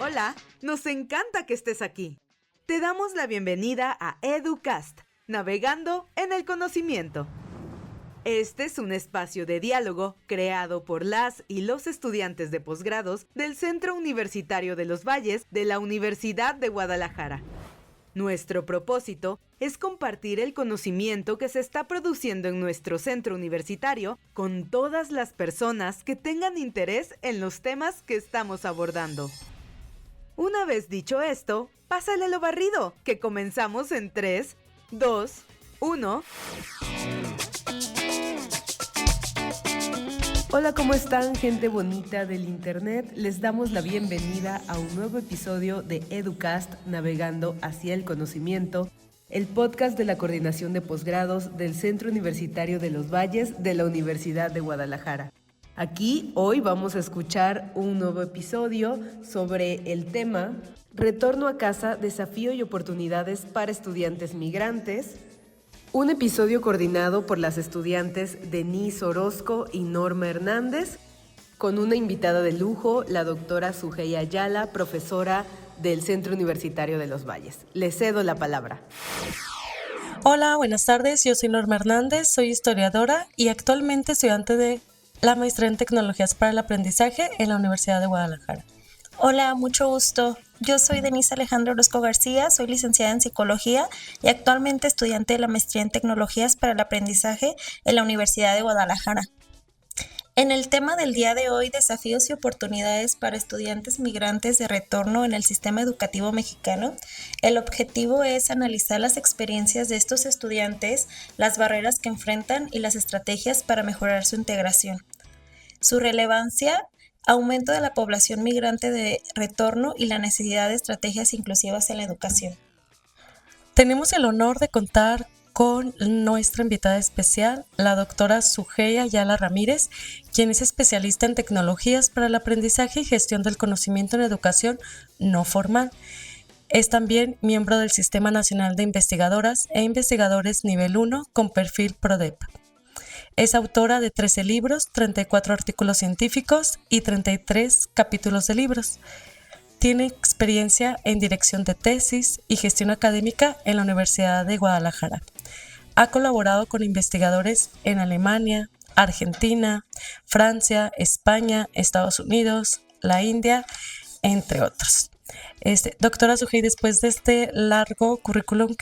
Hola, nos encanta que estés aquí. Te damos la bienvenida a EduCast, navegando en el conocimiento. Este es un espacio de diálogo creado por las y los estudiantes de posgrados del Centro Universitario de los Valles de la Universidad de Guadalajara. Nuestro propósito es compartir el conocimiento que se está produciendo en nuestro centro universitario con todas las personas que tengan interés en los temas que estamos abordando. Una vez dicho esto, pásale lo barrido, que comenzamos en 3, 2, 1... Hola, ¿cómo están, gente bonita del internet? Les damos la bienvenida a un nuevo episodio de EduCast, navegando hacia el conocimiento, el podcast de la Coordinación de Posgrados del Centro Universitario de los Valles de la Universidad de Guadalajara. Aquí hoy vamos a escuchar un nuevo episodio sobre el tema Retorno a casa, desafío y oportunidades para estudiantes migrantes. Un episodio coordinado por las estudiantes Denise Orozco y Norma Hernández, con una invitada de lujo, la doctora Sujei Ayala, profesora del Centro Universitario de los Valles. Les cedo la palabra. Hola, buenas tardes. Yo soy Norma Hernández, soy historiadora y actualmente estudiante de la maestría en Tecnologías para el Aprendizaje en la Universidad de Guadalajara. Hola, mucho gusto. Yo soy Denise Alejandra Orozco García, soy licenciada en Psicología y actualmente estudiante de la maestría en Tecnologías para el Aprendizaje en la Universidad de Guadalajara. En el tema del día de hoy, desafíos y oportunidades para estudiantes migrantes de retorno en el sistema educativo mexicano, el objetivo es analizar las experiencias de estos estudiantes, las barreras que enfrentan y las estrategias para mejorar su integración. Su relevancia, aumento de la población migrante de retorno y la necesidad de estrategias inclusivas en la educación. Tenemos el honor de contar con nuestra invitada especial, la doctora Sujei Ayala Ramírez, quien es especialista en tecnologías para el aprendizaje y gestión del conocimiento en educación no formal. Es también miembro del Sistema Nacional de Investigadoras e Investigadores Nivel 1 con perfil PRODEP. Es autora de 13 libros, 34 artículos científicos y 33 capítulos de libros. Tiene experiencia en dirección de tesis y gestión académica en la Universidad de Guadalajara. Ha colaborado con investigadores en Alemania, Argentina, Francia, España, Estados Unidos, la India, entre otros. Doctora Sujei, después de este largo currículum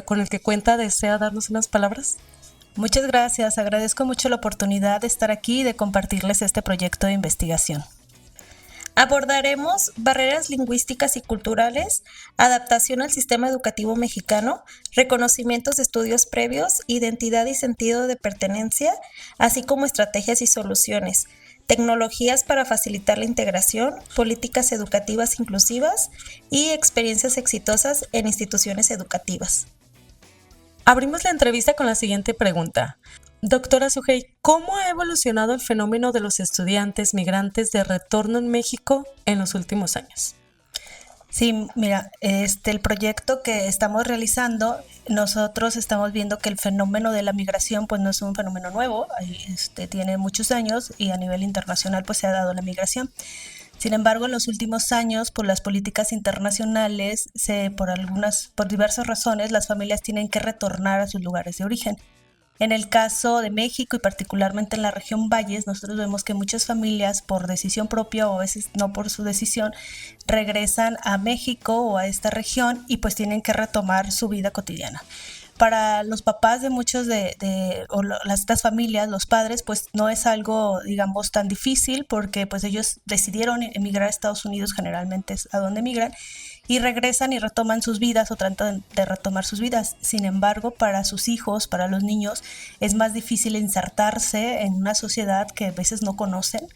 con el que cuenta, ¿desea darnos unas palabras? Muchas gracias, agradezco mucho la oportunidad de estar aquí y de compartirles este proyecto de investigación. Abordaremos barreras lingüísticas y culturales, adaptación al sistema educativo mexicano, reconocimientos de estudios previos, identidad y sentido de pertenencia, así como estrategias y soluciones, tecnologías para facilitar la integración, políticas educativas inclusivas y experiencias exitosas en instituciones educativas. Abrimos la entrevista con la siguiente pregunta. Doctora Sujei, ¿cómo ha evolucionado el fenómeno de los estudiantes migrantes de retorno en México en los últimos años? Sí, mira, el proyecto que estamos realizando, nosotros estamos viendo que el fenómeno de la migración pues no es un fenómeno nuevo, tiene muchos años y a nivel internacional pues se ha dado la migración. Sin embargo, en los últimos años, por las políticas internacionales, por diversas razones, las familias tienen que retornar a sus lugares de origen. En el caso de México y particularmente en la región Valles, nosotros vemos que muchas familias, por decisión propia o a veces no por su decisión, regresan a México o a esta región y pues tienen que retomar su vida cotidiana. Para los papás de muchos estas familias, los padres, pues no es algo, digamos, tan difícil porque pues ellos decidieron emigrar a Estados Unidos, generalmente es a donde emigran, y regresan y retoman sus vidas o tratan de retomar sus vidas. Sin embargo, para sus hijos, para los niños, es más difícil insertarse en una sociedad que a veces no conocen.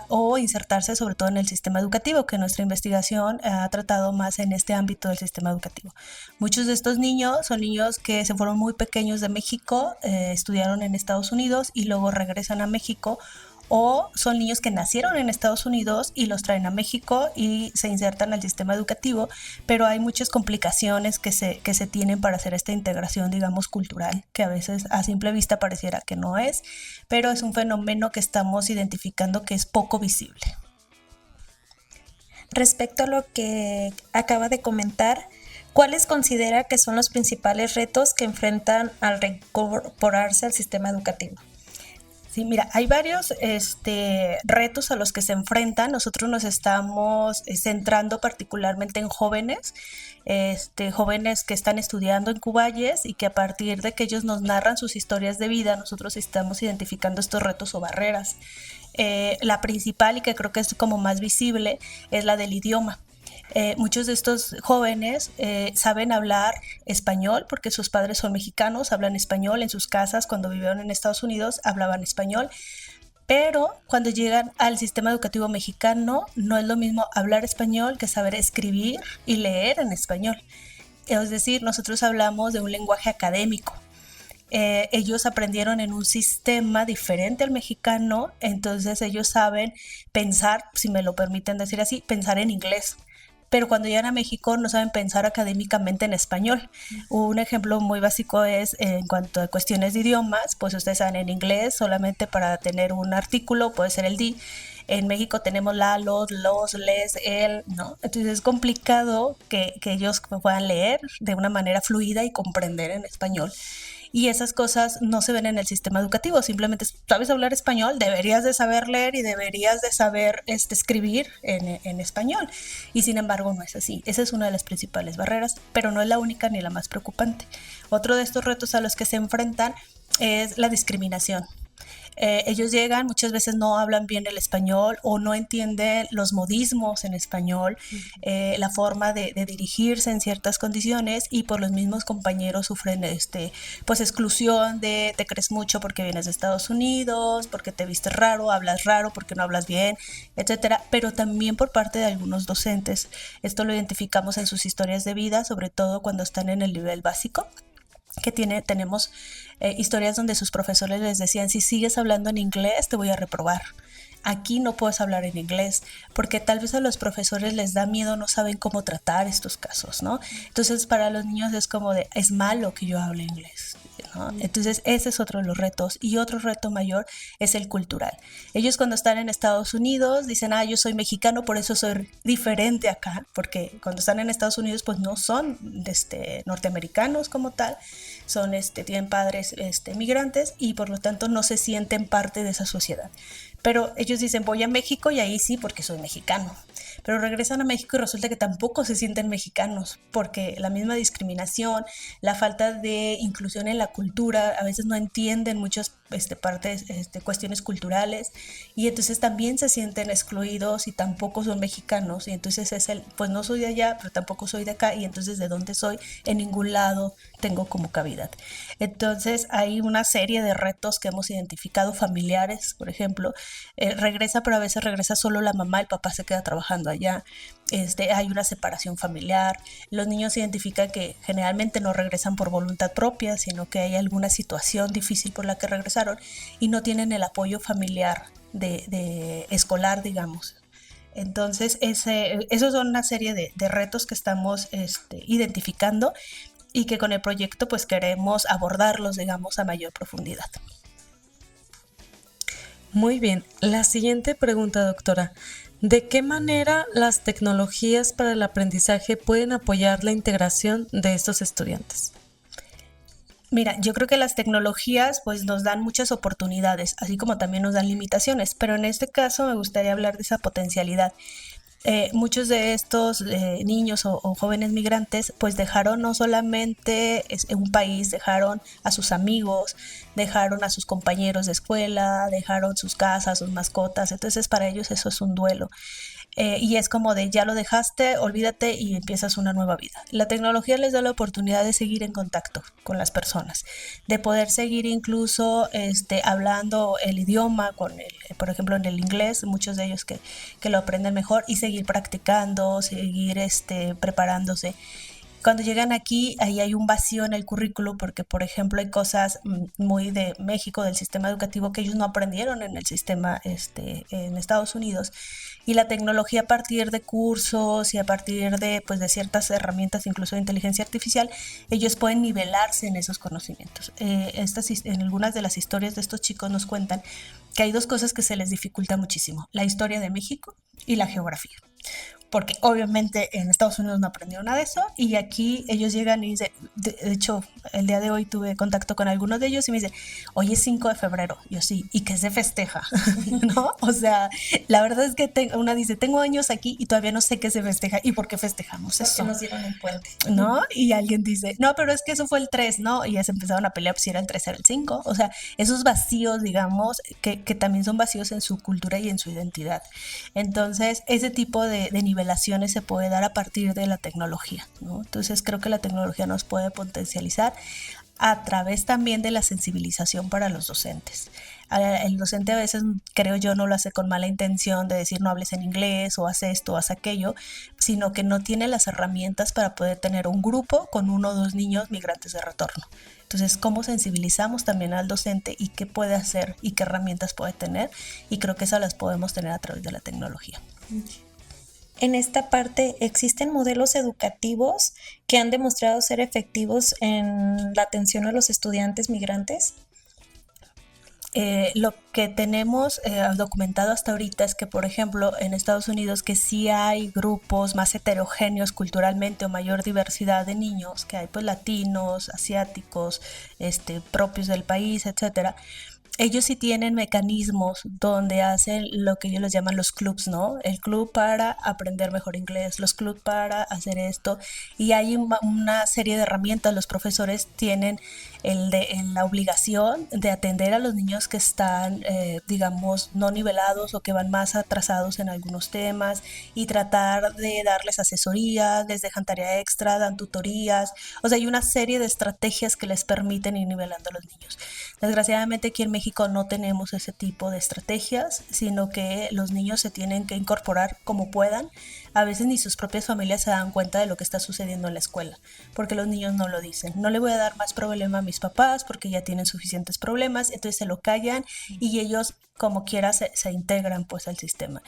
O insertarse sobre todo en el sistema educativo, que nuestra investigación ha tratado más en este ámbito del sistema educativo. Muchos de estos niños son niños que se fueron muy pequeños de México, estudiaron en Estados Unidos y luego regresan a México, o son niños que nacieron en Estados Unidos y los traen a México y se insertan al sistema educativo, pero hay muchas complicaciones que se tienen para hacer esta integración, digamos, cultural, que a veces a simple vista pareciera que no es, pero es un fenómeno que estamos identificando que es poco visible. Respecto a lo que acaba de comentar, ¿cuáles considera que son los principales retos que enfrentan al reincorporarse al sistema educativo? Sí, mira, hay varios retos a los que se enfrentan. Nosotros nos estamos centrando particularmente en jóvenes, jóvenes que están estudiando en Cuballes y que a partir de que ellos nos narran sus historias de vida, nosotros estamos identificando estos retos o barreras. La principal y que creo que es como más visible es la del idioma. Muchos de estos jóvenes saben hablar español porque sus padres son mexicanos, hablan español en sus casas. Cuando vivieron en Estados Unidos hablaban español, pero cuando llegan al sistema educativo mexicano no es lo mismo hablar español que saber escribir y leer en español. Es decir, nosotros hablamos de un lenguaje académico. Ellos aprendieron en un sistema diferente al mexicano, entonces ellos saben pensar, si me lo permiten decir así, pensar en inglés. Pero cuando llegan a México no saben pensar académicamente en español. Un ejemplo muy básico es en cuanto a cuestiones de idiomas, pues ustedes saben en inglés solamente para tener un artículo puede ser el di. En México tenemos la, los, les, el, ¿no? Entonces es complicado que ellos puedan leer de una manera fluida y comprender en español. Y esas cosas no se ven en el sistema educativo, simplemente sabes hablar español, deberías de saber leer y deberías de saber escribir en español. Y sin embargo no es así. Esa es una de las principales barreras, pero no es la única ni la más preocupante. Otro de estos retos a los que se enfrentan es la discriminación. Ellos llegan, muchas veces no hablan bien el español o no entienden los modismos en español, la forma de dirigirse en ciertas condiciones y por los mismos compañeros sufren pues exclusión de te crees mucho porque vienes de Estados Unidos, porque te vistes raro, hablas raro, porque no hablas bien, etcétera, pero también por parte de algunos docentes. Esto lo identificamos en sus historias de vida, sobre todo cuando están en el nivel básico, que tenemos historias donde sus profesores les decían, si sigues hablando en inglés te voy a reprobar. Aquí no puedes hablar en inglés, porque tal vez a los profesores les da miedo, no saben cómo tratar estos casos, ¿no? Entonces para los niños es como de, es malo que yo hable inglés, ¿no? Entonces ese es otro de los retos. Y otro reto mayor es el cultural. Ellos cuando están en Estados Unidos dicen, yo soy mexicano, por eso soy diferente acá, porque cuando están en Estados Unidos pues no son norteamericanos como tal, son tienen padres migrantes y por lo tanto no se sienten parte de esa sociedad. Pero ellos dicen, voy a México y ahí sí porque soy mexicano. Pero regresan a México y resulta que tampoco se sienten mexicanos porque la misma discriminación, la falta de inclusión en la cultura, a veces no entienden muchas partes, cuestiones culturales y entonces también se sienten excluidos y tampoco son mexicanos y entonces pues no soy de allá, pero tampoco soy de acá y entonces de dónde soy, en ningún lado tengo como cavidad. Entonces hay una serie de retos que hemos identificado, familiares, por ejemplo, regresa, pero a veces regresa solo la mamá, el papá se queda trabajando allá, hay una separación familiar, los niños identifican que generalmente no regresan por voluntad propia, sino que hay alguna situación difícil por la que regresaron y no tienen el apoyo familiar de escolar, digamos. Entonces, esos son una serie de retos que estamos identificando y que con el proyecto pues queremos abordarlos, digamos, a mayor profundidad. Muy bien. La siguiente pregunta, doctora. ¿De qué manera las tecnologías para el aprendizaje pueden apoyar la integración de estos estudiantes? Mira, yo creo que las tecnologías pues nos dan muchas oportunidades, así como también nos dan limitaciones, pero en este caso me gustaría hablar de esa potencialidad. Muchos de estos niños o jóvenes migrantes pues dejaron no solamente un país, dejaron a sus amigos, dejaron a sus compañeros de escuela, dejaron sus casas, sus mascotas, entonces para ellos eso es un duelo. Y es como de ya lo dejaste, olvídate y empiezas una nueva vida. La tecnología les da la oportunidad de seguir en contacto con las personas, de poder seguir incluso hablando el idioma, por ejemplo en el inglés, muchos de ellos que lo aprenden mejor y seguir practicando, seguir preparándose. Cuando llegan aquí, ahí hay un vacío en el currículo porque, por ejemplo, hay cosas muy de México, del sistema educativo, que ellos no aprendieron en el sistema en Estados Unidos. Y la tecnología a partir de cursos y a partir de ciertas herramientas, incluso de inteligencia artificial, ellos pueden nivelarse en esos conocimientos. En algunas de las historias de estos chicos nos cuentan que hay dos cosas que se les dificulta muchísimo: la historia de México y la geografía. porque obviamente en Estados Unidos no aprendieron nada de eso, y aquí ellos llegan y dicen, de hecho, el día de hoy tuve contacto con algunos de ellos y me dicen, hoy es 5 de febrero, yo sí, ¿y qué se festeja? ¿No? O sea, la verdad es que una dice, tengo años aquí y todavía no sé qué se festeja y por qué festejamos eso. Porque nos dieron un puente. ¿No? Y alguien dice, no, pero es que eso fue el 3, ¿no? Y ya se empezaron a pelear si era el 3 era el 5. O sea, esos vacíos, digamos, que también son vacíos en su cultura y en su identidad. Entonces, ese tipo de nivelaciones se puede dar a partir de la tecnología, ¿no? Entonces, creo que la tecnología nos puede potencializar a través también de la sensibilización para los docentes. El docente a veces, creo yo, no lo hace con mala intención de decir no hables en inglés o haz esto o haz aquello, sino que no tiene las herramientas para poder tener un grupo con 1 o 2 niños migrantes de retorno. Entonces, ¿cómo sensibilizamos también al docente y qué puede hacer y qué herramientas puede tener? Y creo que esas las podemos tener a través de la tecnología. En esta parte, ¿existen modelos educativos que han demostrado ser efectivos en la atención a los estudiantes migrantes? Lo que tenemos documentado hasta ahorita es que, por ejemplo, en Estados Unidos, que sí hay grupos más heterogéneos culturalmente o mayor diversidad de niños, que hay pues latinos, asiáticos, propios del país, etcétera. Ellos sí tienen mecanismos donde hacen lo que ellos les llaman los clubs, ¿no? El club para aprender mejor inglés, los clubs para hacer esto, y hay una serie de herramientas. Los profesores tienen la obligación de atender a los niños que están, digamos, no nivelados o que van más atrasados en algunos temas, y tratar de darles asesoría, les dejan tarea extra, dan tutorías. O sea, hay una serie de estrategias que les permiten ir nivelando a los niños. Desgraciadamente aquí en México no tenemos ese tipo de estrategias, sino que los niños se tienen que incorporar como puedan. A veces ni sus propias familias se dan cuenta de lo que está sucediendo en la escuela, porque los niños no lo dicen. No le voy a dar más problema a mis papás porque ya tienen suficientes problemas, entonces se lo callan y ellos como quiera se integran pues al sistema.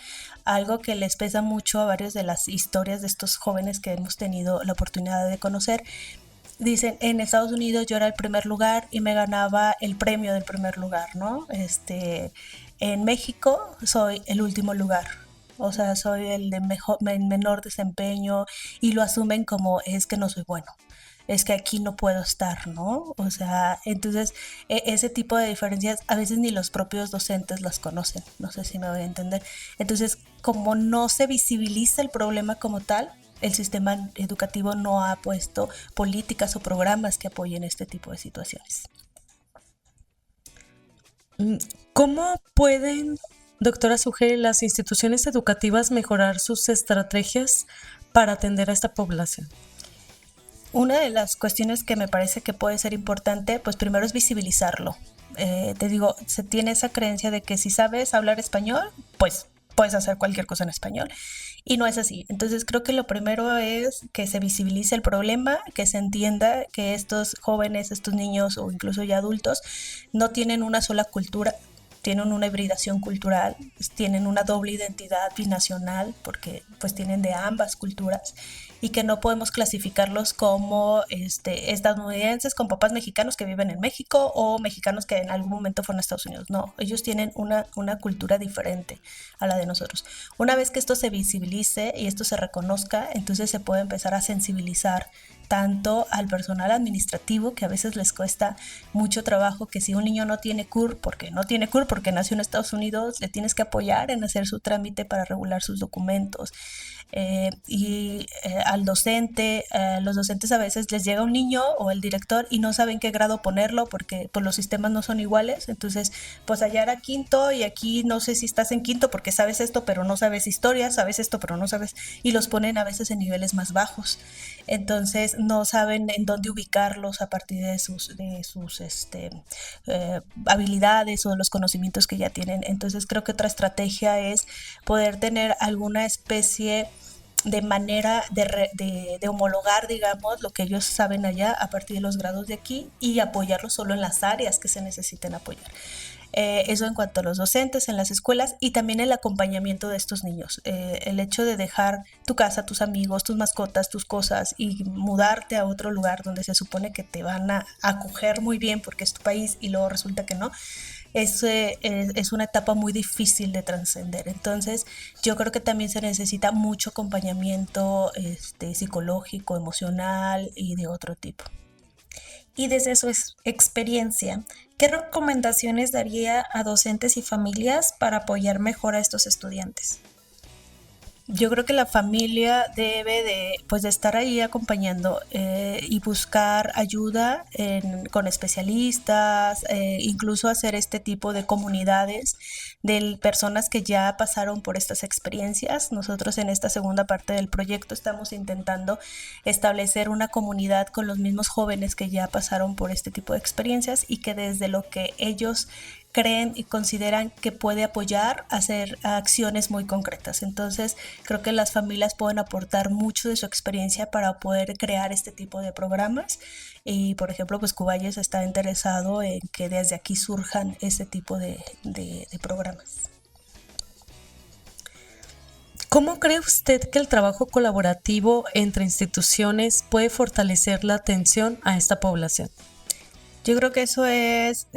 Algo que les pesa mucho a varias de las historias de estos jóvenes que hemos tenido la oportunidad de conocer. Dicen, en Estados Unidos yo era el primer lugar y me ganaba el premio del primer lugar, ¿no? En México soy el último lugar. O sea, soy el de menor desempeño, y lo asumen como es que no soy bueno, es que aquí no puedo estar, ¿no? O sea, entonces ese tipo de diferencias a veces ni los propios docentes las conocen, no sé si me voy a entender. Entonces, como no se visibiliza el problema como tal, el sistema educativo no ha puesto políticas o programas que apoyen este tipo de situaciones. ¿Cómo pueden, doctora Sugey, las instituciones educativas mejorar sus estrategias para atender a esta población? Una de las cuestiones que me parece que puede ser importante, pues primero es visibilizarlo. Te digo, se tiene esa creencia de que si sabes hablar español, pues puedes hacer cualquier cosa en español, y no es así. Entonces creo que lo primero es que se visibilice el problema, que se entienda que estos jóvenes, estos niños o incluso ya adultos no tienen una sola cultura, tienen una hibridación cultural, tienen una doble identidad binacional porque pues tienen de ambas culturas, y que no podemos clasificarlos como estadounidenses con papás mexicanos que viven en México o mexicanos que en algún momento fueron a Estados Unidos. No, ellos tienen una cultura diferente a la de nosotros. Una vez que esto se visibilice y esto se reconozca, entonces se puede empezar a sensibilizar tanto al personal administrativo, que a veces les cuesta mucho trabajo, que si un niño no tiene CUR, porque nació en Estados Unidos, le tienes que apoyar en hacer su trámite para regular sus documentos. Al docente, los docentes a veces les llega un niño o el director y no saben qué grado ponerlo porque pues, los sistemas no son iguales. Entonces, pues allá era quinto y aquí no sé si estás en quinto porque sabes esto pero no sabes historia, sabes esto pero no sabes, y los ponen a veces en niveles más bajos. Entonces no saben en dónde ubicarlos a partir de sus habilidades o los conocimientos que ya tienen. Entonces creo que otra estrategia es poder tener alguna especie de manera de homologar, digamos, lo que ellos saben allá a partir de los grados de aquí, y apoyarlos solo en las áreas que se necesiten apoyar. Eso en cuanto a los docentes en las escuelas, y también el acompañamiento de estos niños. El hecho de dejar tu casa, tus amigos, tus mascotas, tus cosas y mudarte a otro lugar donde se supone que te van a acoger muy bien porque es tu país y luego resulta que no. es una etapa muy difícil de trascender. Entonces, yo creo que también se necesita mucho acompañamiento psicológico, emocional y de otro tipo. Y desde su experiencia, ¿qué recomendaciones daría a docentes y familias para apoyar mejor a estos estudiantes? Yo creo que la familia debe de estar ahí acompañando y buscar ayuda con especialistas, incluso hacer este tipo de comunidades de personas que ya pasaron por estas experiencias. Nosotros en esta segunda parte del proyecto estamos intentando establecer una comunidad con los mismos jóvenes que ya pasaron por este tipo de experiencias y que desde lo que ellos creen y consideran que puede apoyar, hacer acciones muy concretas. Entonces, creo que las familias pueden aportar mucho de su experiencia para poder crear este tipo de programas. Y, por ejemplo, pues Cuballes está interesado en que desde aquí surjan ese tipo de programas. ¿Cómo cree usted que el trabajo colaborativo entre instituciones puede fortalecer la atención a esta población? Yo creo que eso es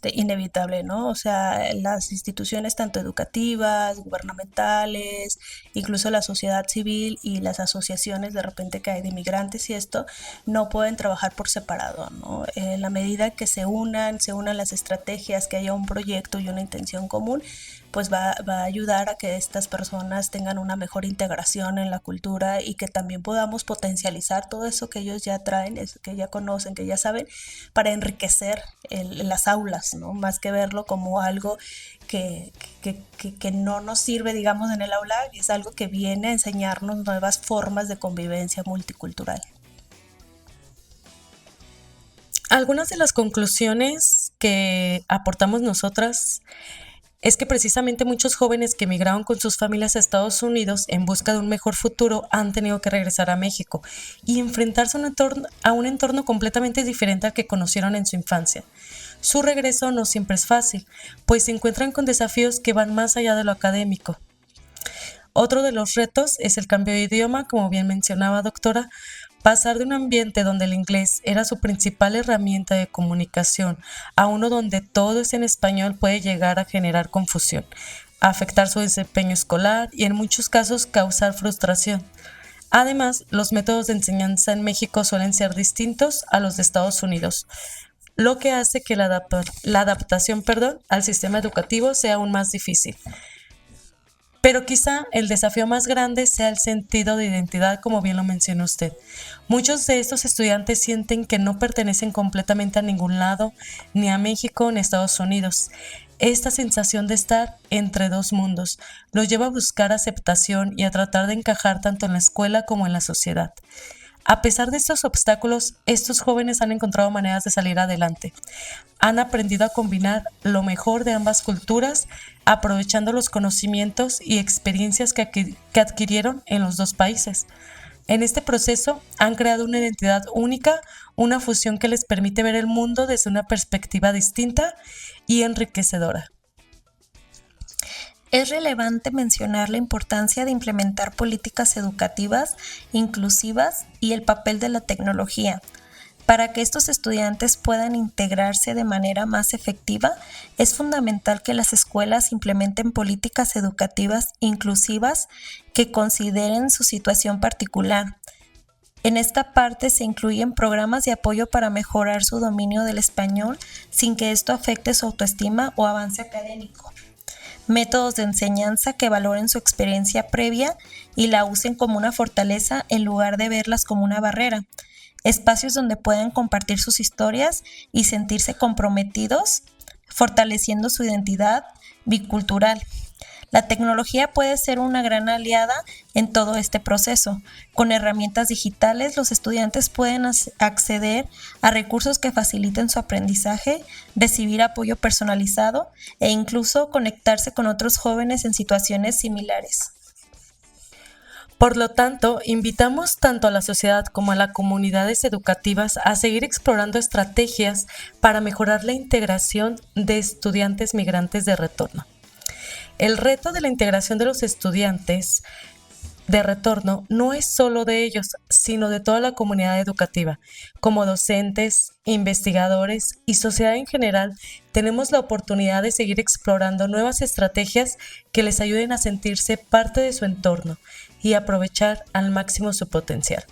inevitable, ¿no? O sea, las instituciones tanto educativas, gubernamentales, incluso la sociedad civil y las asociaciones de repente que hay de migrantes y esto, no pueden trabajar por separado, ¿no? En la medida que se unan las estrategias, que haya un proyecto y una intención común, pues va a ayudar a que estas personas tengan una mejor integración en la cultura y que también podamos potencializar todo eso que ellos ya traen, eso que ya conocen, que ya saben, para enriquecer las aulas, ¿no? Más que verlo como algo que no nos sirve, digamos, en el aula, es algo que viene a enseñarnos nuevas formas de convivencia multicultural. Algunas de las conclusiones que aportamos nosotras es que precisamente muchos jóvenes que emigraron con sus familias a Estados Unidos en busca de un mejor futuro han tenido que regresar a México y enfrentarse a un entorno completamente diferente al que conocieron en su infancia. Su regreso no siempre es fácil, pues se encuentran con desafíos que van más allá de lo académico. Otro de los retos es el cambio de idioma, como bien mencionaba doctora. Pasar de un ambiente donde el inglés era su principal herramienta de comunicación a uno donde todo es en español puede llegar a generar confusión, afectar su desempeño escolar y en muchos casos causar frustración. Además, los métodos de enseñanza en México suelen ser distintos a los de Estados Unidos, lo que hace que la adaptación al sistema educativo sea aún más difícil. Pero quizá el desafío más grande sea el sentido de identidad, como bien lo mencionó usted. Muchos de estos estudiantes sienten que no pertenecen completamente a ningún lado, ni a México ni a Estados Unidos. Esta sensación de estar entre dos mundos los lleva a buscar aceptación y a tratar de encajar tanto en la escuela como en la sociedad. A pesar de estos obstáculos, estos jóvenes han encontrado maneras de salir adelante. Han aprendido a combinar lo mejor de ambas culturas, aprovechando los conocimientos y experiencias que adquirieron en los dos países. En este proceso han creado una identidad única, una fusión que les permite ver el mundo desde una perspectiva distinta y enriquecedora. Es relevante mencionar la importancia de implementar políticas educativas inclusivas y el papel de la tecnología. Para que estos estudiantes puedan integrarse de manera más efectiva, es fundamental que las escuelas implementen políticas educativas inclusivas que consideren su situación particular. En esta parte se incluyen programas de apoyo para mejorar su dominio del español sin que esto afecte su autoestima o avance académico. Métodos de enseñanza que valoren su experiencia previa y la usen como una fortaleza en lugar de verlas como una barrera. Espacios donde puedan compartir sus historias y sentirse comprometidos, fortaleciendo su identidad bicultural. La tecnología puede ser una gran aliada en todo este proceso. Con herramientas digitales, los estudiantes pueden acceder a recursos que faciliten su aprendizaje, recibir apoyo personalizado e incluso conectarse con otros jóvenes en situaciones similares. Por lo tanto, invitamos tanto a la sociedad como a las comunidades educativas a seguir explorando estrategias para mejorar la integración de estudiantes migrantes de retorno. El reto de la integración de los estudiantes de retorno no es solo de ellos, sino de toda la comunidad educativa. Como docentes, investigadores y sociedad en general, tenemos la oportunidad de seguir explorando nuevas estrategias que les ayuden a sentirse parte de su entorno y aprovechar al máximo su potencial.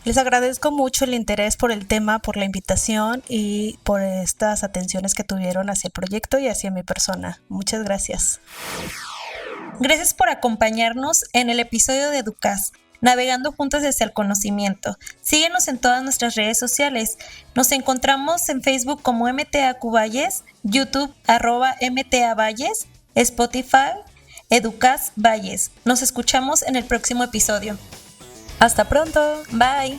Les agradezco mucho el interés por el tema, por la invitación y por estas atenciones que tuvieron hacia el proyecto y hacia mi persona. Muchas gracias. Gracias por acompañarnos en el episodio de EduCast, navegando juntos hacia el conocimiento. Síguenos en todas nuestras redes sociales. Nos encontramos en Facebook como MTAQ Valles, YouTube @MTA Valles, Spotify, EduCast Valles. Nos escuchamos en el próximo episodio. ¡Hasta pronto! Bye.